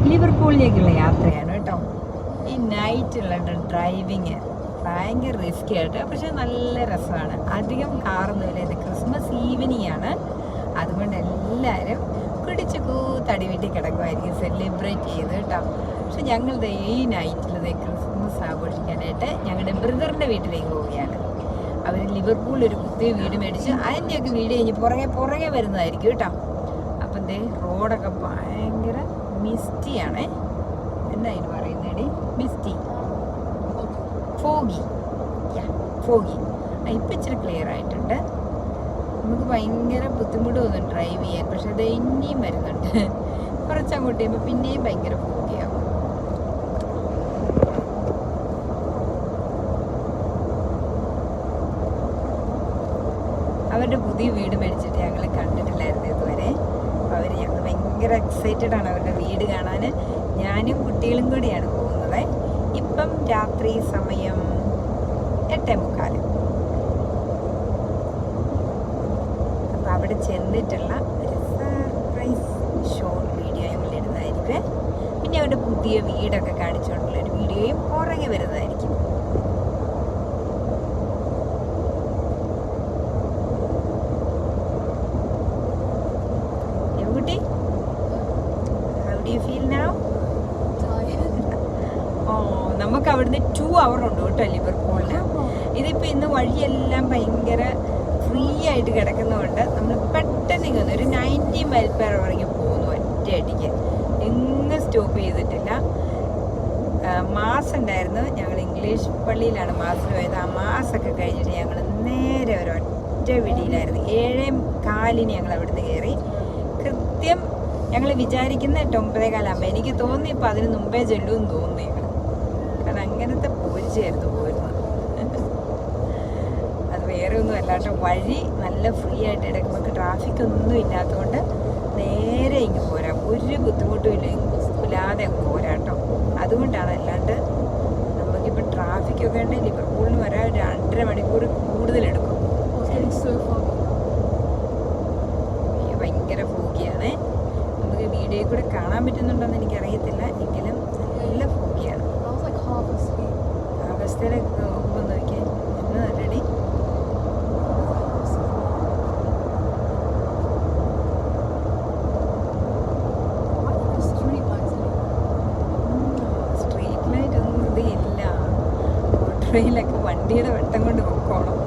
ലിവർപൂളിലേക്കുള്ള യാത്രയാണ് കേട്ടോ. ഈ നൈറ്റുള്ള ഡ്രൈവിങ് ഭയങ്കര റിസ്കി ആയിട്ട്, പക്ഷെ നല്ല രസമാണ്. അധികം കാറൊന്നുമില്ല. ഇത് ക്രിസ്മസ് ഈവനിങ് ആണ്, അതുകൊണ്ട് എല്ലാവരും കുടിച്ച് കൂത്തടി വീട്ടിൽ കിടക്കുമായിരിക്കും സെലിബ്രേറ്റ് ചെയ്ത് കേട്ടോ. പക്ഷെ ഞങ്ങളുടെ ഈ നൈറ്റിൽ ക്രിസ്മസ് ആഘോഷിക്കാനായിട്ട് ഞങ്ങളുടെ ബ്രദറിൻ്റെ വീട്ടിലേക്ക് പോവുകയാണ്. അവർ ലിവർപൂളിൽ ഒരു പുതിയ വീട് മേടിച്ച് അതിൻ്റെയൊക്കെ വീട് കഴിഞ്ഞ് പുറകെ വരുന്നതായിരിക്കും കേട്ടോ. അപ്പം ദേ റോഡൊക്കെ ഭയങ്കര മിസ്റ്റിയാണേ. എന്താ ഇതിന് പറയുന്നേടി? Misty, foggy. ഫോഗി. ഇപ്പം ഇച്ചിരി ക്ലിയർ ആയിട്ടുണ്ട്. നമുക്ക് ഭയങ്കര ബുദ്ധിമുട്ട് തോന്നും ഡ്രൈവ് ചെയ്യാൻ, പക്ഷെ അത് ഇനിയും വരുന്നുണ്ട്. കുറച്ചങ്ങോട്ട് ചെയ്യുമ്പോൾ പിന്നെയും ഭയങ്കര ഫോഗിയാകും. അവരുടെ പുതിയ വീട് മേടിച്ചിട്ട് ഞങ്ങൾ കണ്ടിട്ടില്ലായിരുന്നു ഇതുവരെ. അപ്പോൾ ഞങ്ങൾ ഭയങ്കര എക്സൈറ്റഡ് ആണ് അവരുടെ വീട് കാണാൻ. ഞാനും കുട്ടികളും കൂടിയാണ് പോകുന്നത്. ഇപ്പം രാത്രി സമയം 8:45. അപ്പം അവിടെ ചെന്നിട്ടുള്ള ഒരു സർപ്രൈസ് ഷോർട്ട് വീഡിയോ ഞങ്ങൾ ഇടുന്നതായിരിക്കും. പിന്നെ അവരുടെ പുതിയ വീടൊക്കെ കാണിച്ചുകൊണ്ടുള്ള ഒരു വീഡിയോയും പുറകെ വരുന്നതായിരിക്കും. നമുക്ക് അവിടുന്ന് 2 hour ഉണ്ട് കേട്ടോ ലിവർപൂളിന്. ഇതിപ്പോൾ ഇന്ന് വഴിയെല്ലാം ഭയങ്കര ഫ്രീ ആയിട്ട് കിടക്കുന്നതുകൊണ്ട് നമ്മൾ പെട്ടെന്ന് ഇങ്ങനെ ഒരു 90 mph പോകുന്നു ഒറ്റയടിക്ക്. എങ്ങും സ്റ്റോപ്പ് ചെയ്തിട്ടില്ല. മാസ് ഉണ്ടായിരുന്നു, ഞങ്ങൾ ഇംഗ്ലീഷ് പള്ളിയിലാണ് മാസിന് പോയത്. ആ മാസൊക്കെ കഴിഞ്ഞിട്ട് ഞങ്ങൾ നേരെ ഒരൊറ്റ വിടിയിലായിരുന്നു. 7:15 ഞങ്ങൾ അവിടുന്ന് കയറി. കൃത്യം ഞങ്ങൾ വിചാരിക്കുന്ന 9:15 എനിക്ക് തോന്നി ഇപ്പം അതിന് മുമ്പേ ചെല്ലുമെന്ന് തോന്നി. കാരണം അങ്ങനത്തെ പോരിച്ചായിരുന്നു പോരുന്നത്. അത് വേറെ ഒന്നും അല്ലാട്ടോ, വഴി നല്ല ഫ്രീ ആയിട്ട് എടുക്കുമ്പോൾ ട്രാഫിക് ഒന്നും ഇല്ലാത്തതുകൊണ്ട് നേരെ ഇങ്ങ് പോരാം. ഒരു ബുദ്ധിമുട്ടും ഇല്ലാതെ പോരാട്ടോ. അതുകൊണ്ടാണ്. അല്ലാണ്ട് നമുക്കിപ്പോൾ ട്രാഫിക്കൊക്കെ ഉണ്ടെങ്കിൽ ലിവർപൂളിന് വരാൻ 2.5 മണിക്കൂർ കൂടുതലെടുക്കും. ഭയങ്കര ഫോഗിയാണ്. നമുക്ക് വീഡിയോയിൽ കൂടെ കാണാൻ പറ്റുന്നുണ്ടോയെന്ന് എനിക്കറിയത്തില്ല, എങ്കിലും നല്ല ഫോഗിയാണ്. അവസ്ഥയിലൊക്കെ നോക്കുമ്പോൾ നോക്കിയാൽ എന്ന് നല്ലടി. സ്ട്രീറ്റ് ലൈറ്റ് ഒന്നും ഇതില്ല. ഓട്ടോയിലൊക്കെ വണ്ടിയുടെ വെട്ടം കൊണ്ട് പൊക്കോണം.